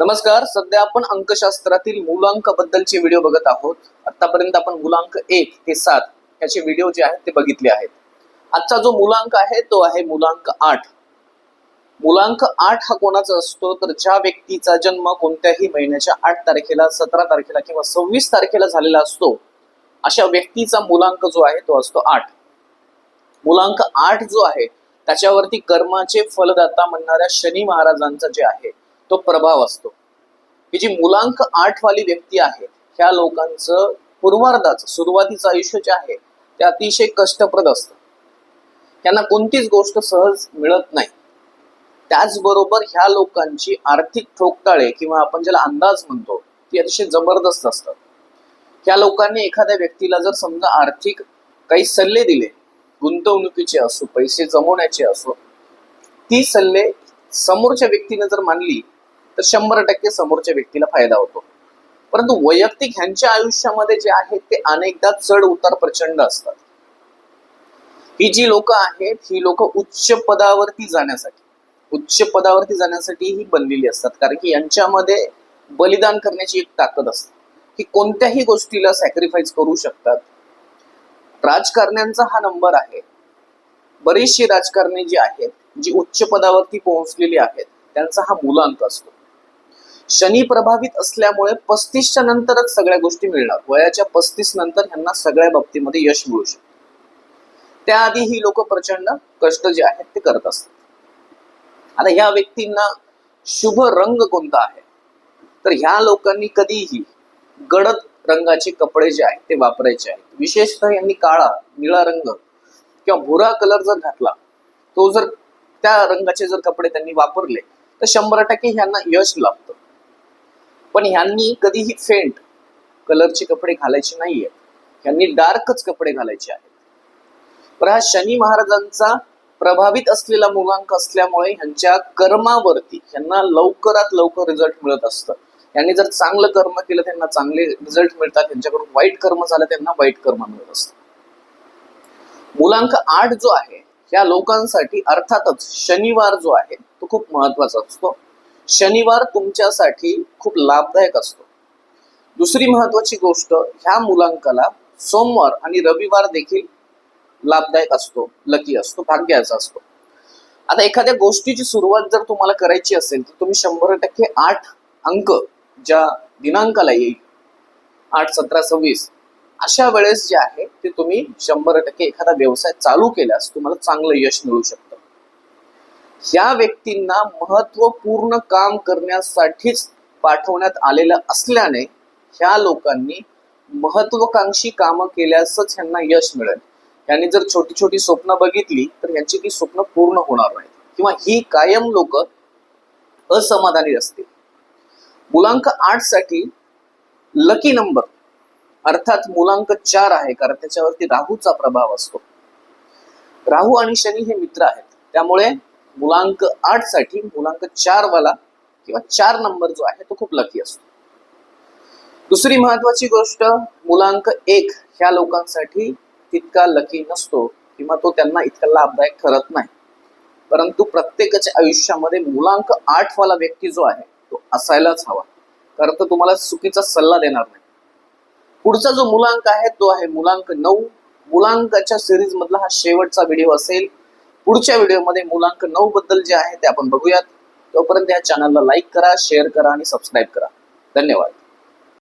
नमस्कार. सध्या आपण अंकशास्त्रातील मूलांक बद्दलचे व्हिडिओ बघत आहोत. आतापर्यंत आपण मूलांक 1 ते 7 याचे व्हिडिओ जे आहेत ते बघितले आहेत. आजचा जो मूलांक आहे तो आहे मूलांक 8. मूलांक 8 हा कोणाचा असतो तर ज्या व्यक्तीचा जन्म कोणत्याही महिन्याच्या 8 तारखेला, 17 तारखेला किंवा 26 तारखेला झालेला असतो, अशा व्यक्तीचा मूलांक जो आहे तो असतो 8. मूलांक 8 जो आहे त्याच्यावरती कर्माचे फलदाता म्हणणाऱ्या शनी महाराजांचा जे आहे तो प्रभाव असतो. ही जी मूलांक 8 वाली व्यक्ती आहे ह्या लोकांचं पूर्वार्धाचं सुरुवातीचं आयुष्य जे आहे ते अतिशय कष्टप्रद असतं. त्यांना कोणतीच गोष्ट सहज मिळत नाही. त्याचबरोबर ह्या लोकांची आर्थिक ठोकताळे किंवा आपण ज्याला अंदाज म्हणतो ती अतिशय जबरदस्त असतात. ह्या लोकांनी एखाद्या व्यक्तीला जर समजा आर्थिक काही सल्ले दिले, गुंतवणुकीचे असो, पैसे जमवण्याचे असो, ती सल्ले समोरच्या व्यक्तीने जर मानली तर 100% समोरच्या व्यक्तीला फायदा होतो. परंतु वैयक्तिक ह्यांच्या आयुष्यामध्ये जे आहे ते अनेकदा चढ उतार प्रचंड असतात. ही जी लोक आहेत ही लोक उच्च पदावरती जाण्यासाठी ही बनलेली असतात. कारण की यांच्यामध्ये बलिदान करण्याची एक ताकद असते की कोणत्याही गोष्टीला सॅक्रिफाईस करू शकतात. राजकारण्यांचा हा नंबर आहे. बरीचशी राजकारणी जी आहेत जी उच्च पदावरती पोहोचलेली आहेत त्यांचा हा मूलांक असतो. शनी प्रभावित असल्यामुळे 35च्या नंतरच सगळ्या गोष्टी मिळणार. वयाच्या 35 नंतर ह्यांना सगळ्या बाबतीमध्ये यश मिळू शकतं. त्याआधी ही लोक प्रचंड कष्ट जे आहेत ते करत असतात. आता ह्या व्यक्तींना शुभ रंग कोणता आहे तर ह्या लोकांनी कधीही गडद रंगाचे कपडे जे आहेत ते वापरायचे आहेत. विशेषतः यांनी काळा, निळा रंग किंवा भुरा कलर जर घातला, तो जर त्या रंगाचे जर कपडे त्यांनी वापरले तर 100% ह्यांना यश लाभतं. पण ह्यांनी कधीही फेंट कलरचे कपडे घालायचे नाहीये. ह्यांनी डार्कच कपडे घालायचे आहेत. पण हा शनी महाराजांचा प्रभावित असलेला मूलांक असल्यामुळे ह्यांच्या कर्मावरती ह्यांना लवकरात लवकर रिझल्ट मिळत असतं. यांनी जर चांगलं कर्म केलं त्यांना चांगले रिझल्ट मिळतात. त्यांच्याकडून वाईट कर्म झालं त्यांना वाईट कर्म मिळत असतं. मूलांक 8 जो आहे या लोकांसाठी अर्थातच शनिवार जो आहे तो खूप महत्वाचा असतो. शनिवार तुमच्यासाठी खूप लाभदायक असतो. दुसरी महत्वाची गोष्ट, ह्या मूलांकाला सोमवार आणि रविवार देखील लाभदायक असतो, लकी असतो, भाग्याचा असतो. आता एखाद्या गोष्टीची सुरुवात जर तुम्हाला करायची असेल तर तुम्ही 100% 8 अंक ज्या दिनांकाला येईल 8, 17, 26 अशा वेळेस जे आहे ते तुम्ही 100% एखादा व्यवसाय चालू केल्यास तुम्हाला चांगलं यश मिळू शकतं. ह्या व्यक्तींना महत्वपूर्ण काम करण्यासाठीच पाठवण्यात आलेलं असल्याने ह्या लोकांनी महत्वाकांक्षी कामं केल्यासच ह्यांना यश मिळेल. यांनी जर छोटी छोटी स्वप्न बघितली तर ह्यांची ती स्वप्न पूर्ण होणार नाहीत किंवा ही कायम लोक असमाधानी असतील. मूलांक 8 साठी लकी नंबर अर्थात मूलांक 4 आहे, कारण त्याच्यावरती राहूचा प्रभाव असतो. राहू आणि शनी हे मित्र आहेत. त्यामुळे मूलांक 8 साठी मूलांक 4 वाला किंवा 4 नंबर जो आहे तो खूप लकी असतो. दुसरी महत्वाची गोष्ट, मूलांक 1 ह्या लोकांसाठी तितका लकी नसतो किंवा तो त्यांना इतका लाभदायक ठरत नाही. परंतु प्रत्येकाच्या आयुष्यामध्ये मूलांक 8 वाला व्यक्ती जो आहे तो असायलाच हवा, कारण तो तुम्हाला चुकीचा सल्ला देणार नाही. पुढचा जो मूलांक आहे तो आहे मूलांक 9. मूलांकाच्या सिरीज मधला हा शेवटचा व्हिडिओ असेल. पुढच्या व्हिडिओमध्ये मूलांक 9 बद्दल जे आहे ते आपण बघूयात. तोपर्यंत या चॅनलला लाईक करा, शेअर करा आणि सबस्क्राईब करा. धन्यवाद.